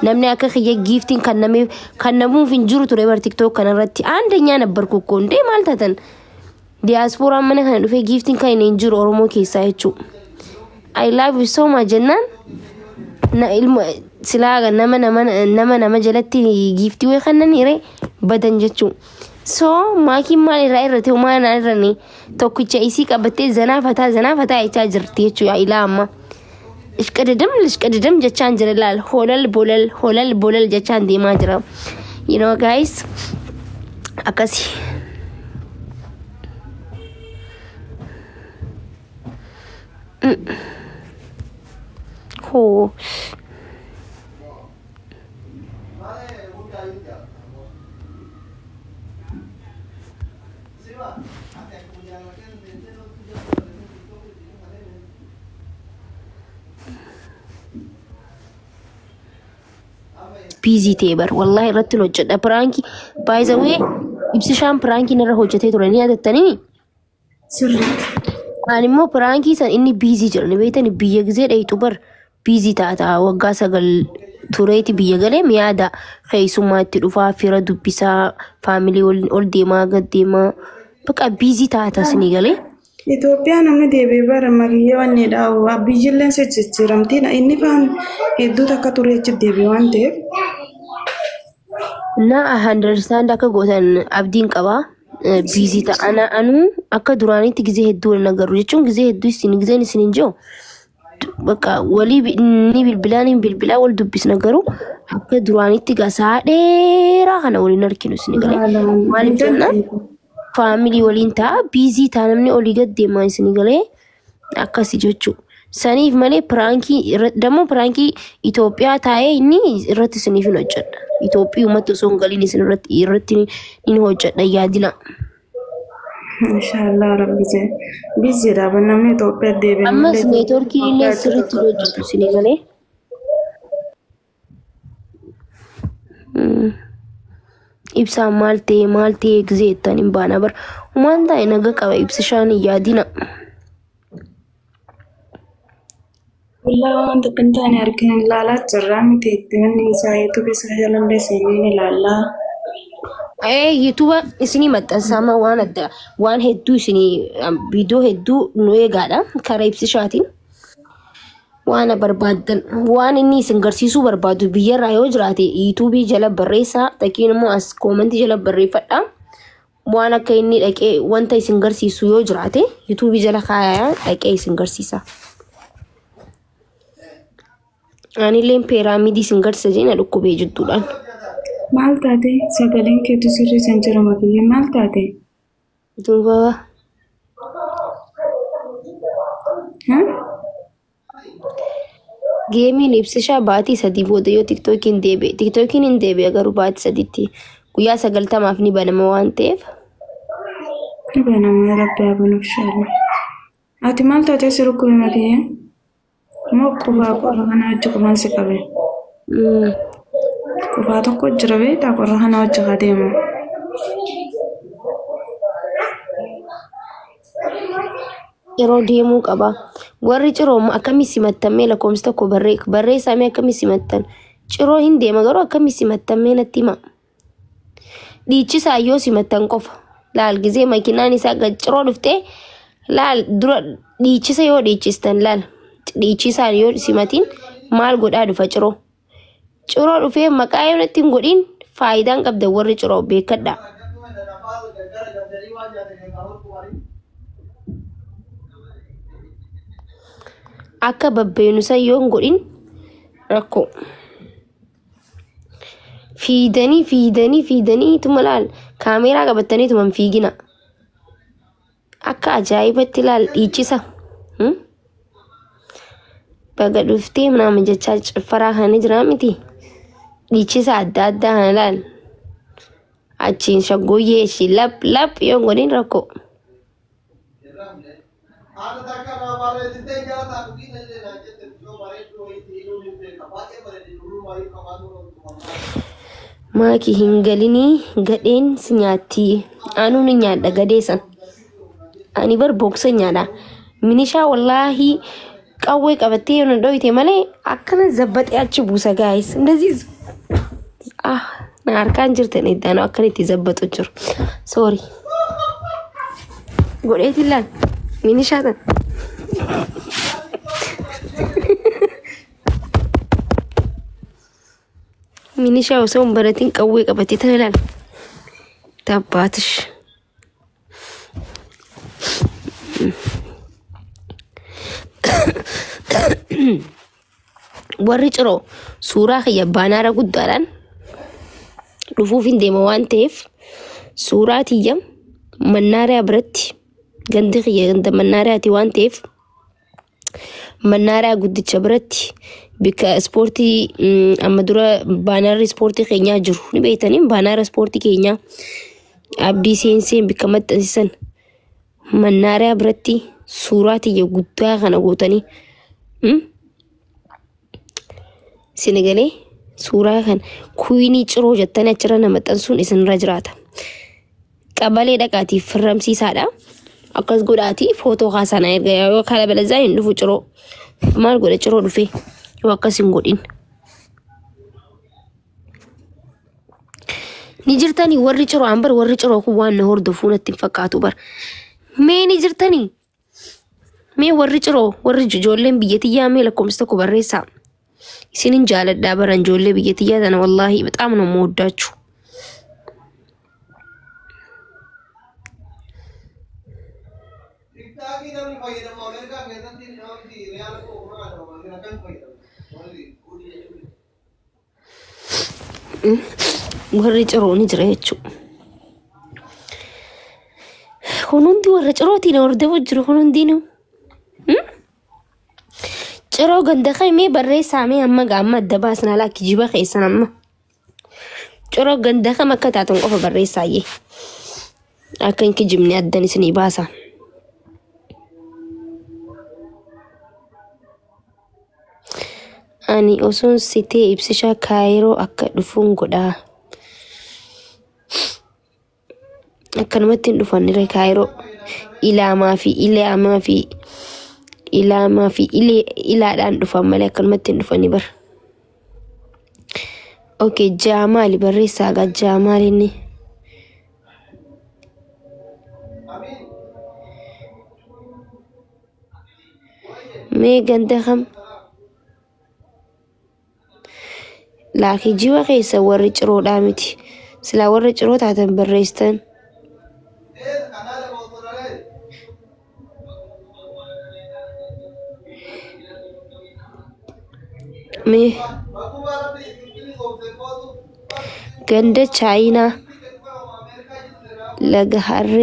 namni akka khiyya giftiin kan namuuf hin jiru ture bar TikTok kanarratti andanya nabbar kokkonde maal taatan diaspora mana kana dhufe giftiin kan hin jiru Oromoo keessaa jechu I love you so much jennaan na ilmo silaaga nama jalatti giftii way kannaniire badan jechu so maakiin maal irraa irratti umaana irrani tokkicha isii qabattee zanaa fataa ichaa jirti jechu yaa ilaa amma ishqadadam jechaan jira laal holal bolal jechaan deemaa jira you know guys akasi oh busy tebar wallahi irratti hojjedha pranki by the way ibsishaan pranki nirra hojjetee turanii adatanii sirri animmoo pranki san inni busy jirani beetani biyya gizee dhaytu bar busy taata waggaa 9 tureeti biyya galee miyaada keessummaatti dhufaa fira dubbisaa family ol deemaa gad deemaa baqa busy taata sini galee Ethiopia namni deebee bara magiyya wanne daawa bijilleen sechiramti na inni faan hedduu takka tureechi deebee waan ta'eef na understand akka gootan abdiin qaba busy ta'ana anu akka duraanitti gizee hedduu nagaru jechuun gizee hedduu isin injoo baqa walii ni bilbilaa wal dubbis nagaru akka duraanitti gasaa dheeraa kana waliin arkinu isin galee maaliif jennaan family waliin taa busy taa namni olii gad deemaa isin galee akkasi jechu saniif malee pranki damo pranki Ethiopia taa'ee inni irratti isiniif hin hojjedha Ethiopia ummata osoo hin galiin isin irratti hin hojjedha yaadina inshallah rabbi je busy dha namni Ethiopia deebee ammas network illee sirriitti hojjetu isin galee ibsa malte exetan imbana bar umanda inaga qaba ibsishaan yaadina wallahi wanta kantaani arkin lala jarramti ittinni isaayitu bisa jalan desini lala YouTube isini maxxansama waan hedduu isini video hedduu nu eegaadha kara ibsishaatiin وانا بربادن وانا اني سنغرسيسو بربادو بيا رايو جراتي يوتيوبي جلا بريسا تكين مو اس كومنتي جلا بري فدا وانا كايني دكي وانتا سنغرسيسو يو جراتي يوتيوبي جلا خايا دكي سنغرسيسا اني لين بيراميدي سنغرسجين ادكو بيجدودان مالتاتي سغلين كيتو سيري سنجرا مكي مالتاتي دوبا ها Gaming ibsisha baati sadi booda yoo TikTokin hin deebe agaruu baati saditti guyyaa 90 ni banama waan ta'eef banama rabbi abunu inshallah ati maal taate siru kuma makiye mo kuba qorana ajjuman se qabe kuba tokko jirabe ta qorana ajjuga deema yeroo deemuu qaba warri ciroo akkami simattamee lakoomsta ko barreessamee akkami simattan ciroo hin deema garuu akkami simattamee natti hima dhiichisaa yoo simattan qofa laal gizee makinaan isaa gad ciroo dhuftee laal dura dhiichisa yoo dhiichistan laal dhiichisaa yoo simatiin maal godhaa dhufa ciroo dhufee maqaa yoo natti hin godhin faayidaan qabda warri ciroo beekadha akka babbeenusa yoon godhin rakko fiidanii tuma laal kaameeraa qabatanii tuman fiigina akka ajaa'ibatti laal dhiichisa baga dhuftee nama jechaa ciffaraa kana jira miti dhiichisa adda addaa kana laal achiin shaggooyyee ishii lap yoon godhin rakko Maki hingalini gadeen sinyati anu ni nyaadha gadeesan ani bar boksa nyaadha minisha wallahi ቀወይ ቀበቴ የሆነ ዶይቴ ማለ አከነ ዘበጥያች ቡሳ ጋይስ እንደዚህ ናርካን ጅርተን ይዳና አከነ ተዘበጡ ጅር ሶሪ ጎዴት ይላል ሚኒሻታ ሚኒሻው ሰው በረቲን ቀወይ ቀበቴ ተላል ታባትሽ ወርጭሮ ሱራ የባናራ ጉዳላን ዱፉፊን ደመዋን ቴፍ ሱራትየም መናሪያ ብረት ገንድኽ የገንደ መናሪያ ቲዋን ቴፍ መናሪያ ጉድቸ ብረት ቢከ ስፖርቲ አመዱረ ባናር ስፖርቲ ከኛ ጅሩ ንቤተኒም ባናር ስፖርቲ ከኛ አብዲ ሴንሴን ቢከመጠንሰን መናሪያ ብረቲ ሱራት የጉዳ ከነጎተኒ ሲነገሌ ሱራ ከን ኩይኒ ጭሮ ጀተና ጭረነ መጠንሱን እስን ረጅራታ ቀበሌ ደቃቲ ፍረምሲ ሳዳ አከስ ጎዳቲ ፎቶ ካሳና ያዮ ካለ በለዛ እንዱ ጭሮ ማል ጎደ ጭሮ ዱፌ ወከሲን ጎዲን ኒጅርታኒ ወሪ ጭሮ አንበር ወሪ ጭሮ ኩዋን ሆርዶ ፉነት ተፈቃቱ በር ሜ ኒጅርታኒ ሜ ወሪ ጭሮ ወሪ ጆጆለን ብየትያ ሜ ለኮምስተኮ በሬሳ ሲንን ጃለዳ በረን ጆሌ ብየትያ ተና والله በጣም ነው የምወዳችሁ ወሪ ጭሮ ንጅረቹ ሁኑንዲ ወሪ ጭሮቲ ነው ወርደው ጅሩ ሁኑንዲ ነው ጭሮ ገንደኸ ሜ በሬሳ ሜ አመጋማ ደባስና ላኪ ጂባ ኸይሰናማ ጭሮ ገንደኸ መከታተን ቆፈ በሬሳዬ አከንክ ጅምኒ አደንስኒ ባሳ አኒ ኦሶን ሲቴ ኢብሲሻ ካይሮ አከዱፉን ጎዳ አከንመትን ዱፋን ረ ካይሮ ኢላማ ፊ ኢላ ዳን ዱፋን ማለ አከንመትን ዱፋን በር ኦኬ ጃማሊ በሬሳ ጋ ጃማሊኒ ሜ ገንደኸም ላኪ ጂዋ ኸይሰ ወሪ ጭሮ ዳሚቲ ስላ ወሪ ጭሮ ታተን በሬስተን ሜ ገንደ ቻይና ለገሃሪ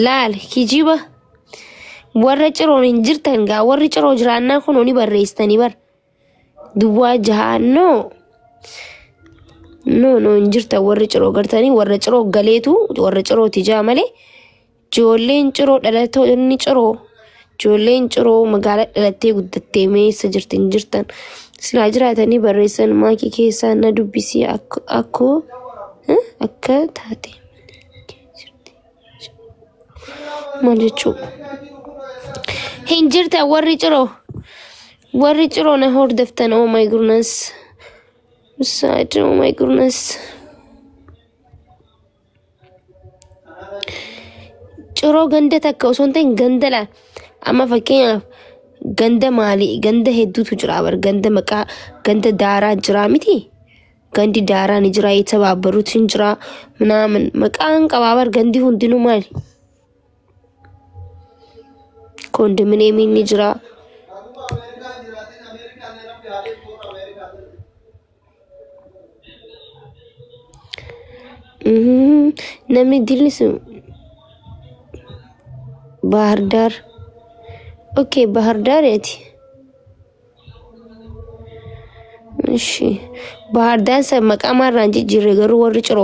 ላል ኪጂባ ወሪ ጭሮ እንጅርተን ጋ ወሪ ጭሮ ጅራና ሆኖኒ በሬስተኒ በር ድዋ ጃሃኖ ኖ እንጅርታ ወሪ ጭሮ ገርተኒ ወሪ ጭሮ ገሌቱ ወሪ ጭሮ ትጃመለ ጆሌን ጭሮ ደለቶ እኒ ጭሮ ጆሌን ጭሮ መጋለ ደለቴ ጉደቴ ሜስ ጅርት እንጅርተን ስላጅራተኒ በሬሰን ማኪ ኬሳና ዱቢሲ አኮ ታቴ ማለቹ እንጅርታ ወሪ ጭሮ ነው ሆር ደፍተን ኦ ማይ ጉድነስ ሳይድ ኦ ማይ ጉድነስ ጭሮ ገንደ ተከው ሶንተን ገንደላ አማ ፈከኛ ገንደ ማሊ ገንደ ሄዱቱ ጅራ በር ገንደ መቃ ገንደ ዳራ ጅራ ሚቲ ገንዲ ዳራ ንጅራ የተባበሩት እንጅራ ምናምን መቃን ቀባበር ገንዲ ሁንዲኑ ማል ኮንዶሚኒየም ንጅራ नमी दिल्ली से बाहर डार ओके बाहर डार है थी እሺ ባህር ዳር ሰመቃማ ራንጂ ጅሬ ገሩ ወር ጭሮ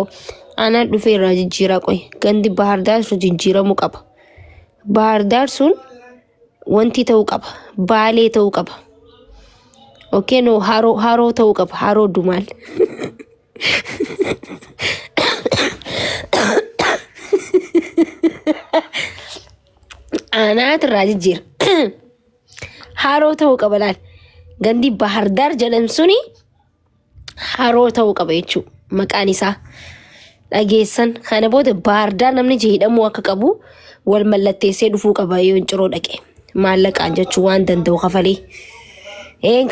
አና ዱፌ ራንጂ ጅራ ቆይ ገንዲ ባህር ዳር ሱ ጅራ ሙቀባ ባህር ዳር ሱን ወንቲ ተውቀባ ባሌ ተውቀባ ኦኬ ኖ ሃሮ ተውቀባ ሃሮ ዱማል Anaat Rajir. Haro ta'uu qaba laal. Gandi Bahar Dar jedhamu suni haroo ta'uu qaba jechuudha. Maqaan isaa dhageessan kana booda Bahar Dar namni jedhamu akka qabu wal mallatteessee dhufuu qaba yoo ciroo dhaqe. Maallaqaan jechuu waan danda'u kafalee.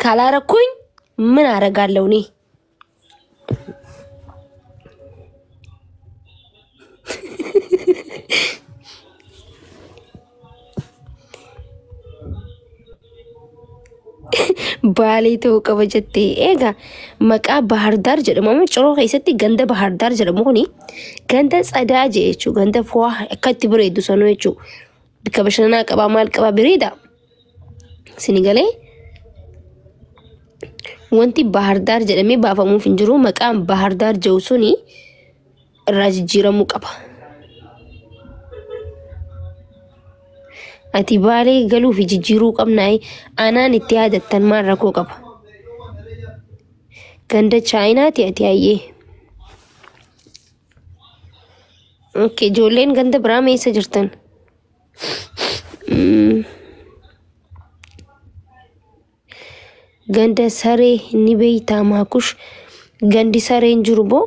Kalaa rakkuun min aragaallee ni. Baalii ta'uu qaba jettee eega maqaa Bahar Dar jedhamu ciroo keessatti ganda Bahar Dar jedhamu kuni ganda tsadaa jechuudha ganda fo'aa akkatti bareedu sanuu jechuudha bika bashannanaa qabaa maal qabaa bareeda sinigalee wanti Bahar Dar jedhamee baafamuuf hin jiru maqaan Bahar Dar jedhu suni irraa jijjiiramuu qaba. Ati baalee galuu fi jijjiiruu qabnaa anaan itti yaadattan maal rakkoo qaba. Ganda Chaayinaati ati hayyee. Okay, ijoolleen ganda biraa meessa jirtan. Ganda saree ni beeytaa maakush gandi sareen jiru boo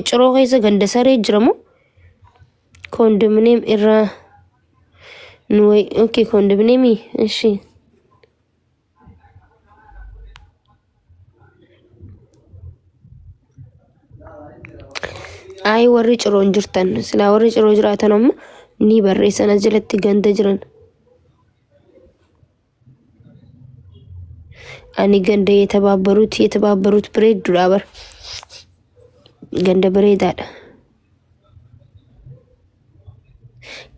ciroo keessa ganda saree jiramu kondominiyeem irraa nuyi okay kondominiyeemi ishi ay warri ciroon jirtan sila warri ciroo jiraatan amma ni barreessan as jalatti ganda jiran ani ganda የተባበሩት ብሬድ ዱራበር ganda bareedaadha.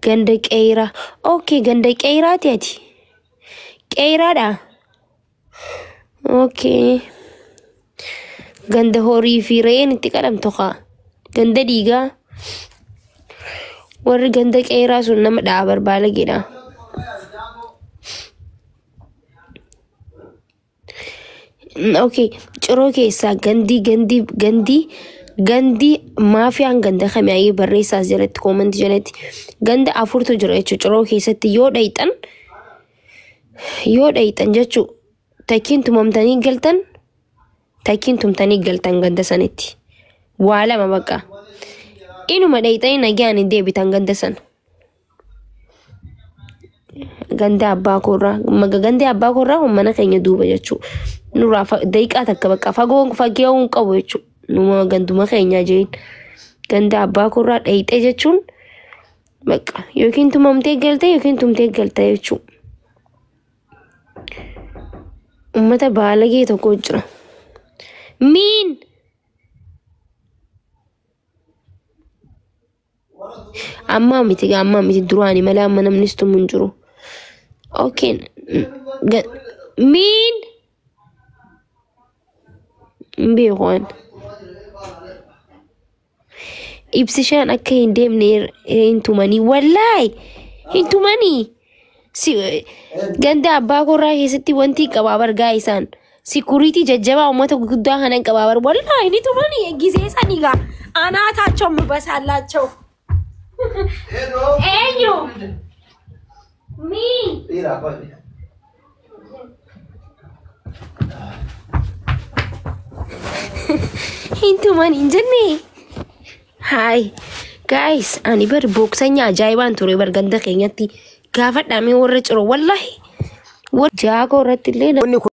Ganda qeera okay ganda qeeraati ati qeeraadha okay ganda horii fi re'een itti qalamtu kaa ganda dhiigaa warri ganda qeeraa sun nama dhaabar baalageedha. Okay ciroo keessaa gandi maafiyaan ganda kamiyaayee barreessaas jalatti koomantii jalatti ganda afurtu jira jechuudha ciroo keessatti yoo dhayxan jechuudha takkiin tumamtanii galtan ganda sanitti waa lama bakka inuma dhayxanii nagaan hin deebitan ganda sana ganda abbaa korraa mana keenya duuba jechuudha nurraa daqiiqaa takka bakka fageewwan qabu jechuudha. Numa ganduma keenya jeen ganda abbaa korraa dhayxee jechuun bakka yookiin tumamtee galtee yookiin tumtee galtee jechuudha. Ummata baalagee tokko jira. Miin amma miti duraani malee amma namnis tumu hin jiru. Okay miin beekwaan. Ibsishaan akka hin deemne hin tumanii wallahi hin tumanii ganda abbaa korraa keessatti wanti qabaabar gaa isaan sikuriitii jajjabaa uummata guddaa kanan qabaabar wallahi ni tumanii gisee sanii gaa anaataቸው ምበሳላቸው ኤኙ ሚ hin tumanii jenne. Hi guys, ani bar boksanya ajaa'ibaan ture bar ganda keenyatti gaafadhaame warra ciroo wallahi jaago irratti illee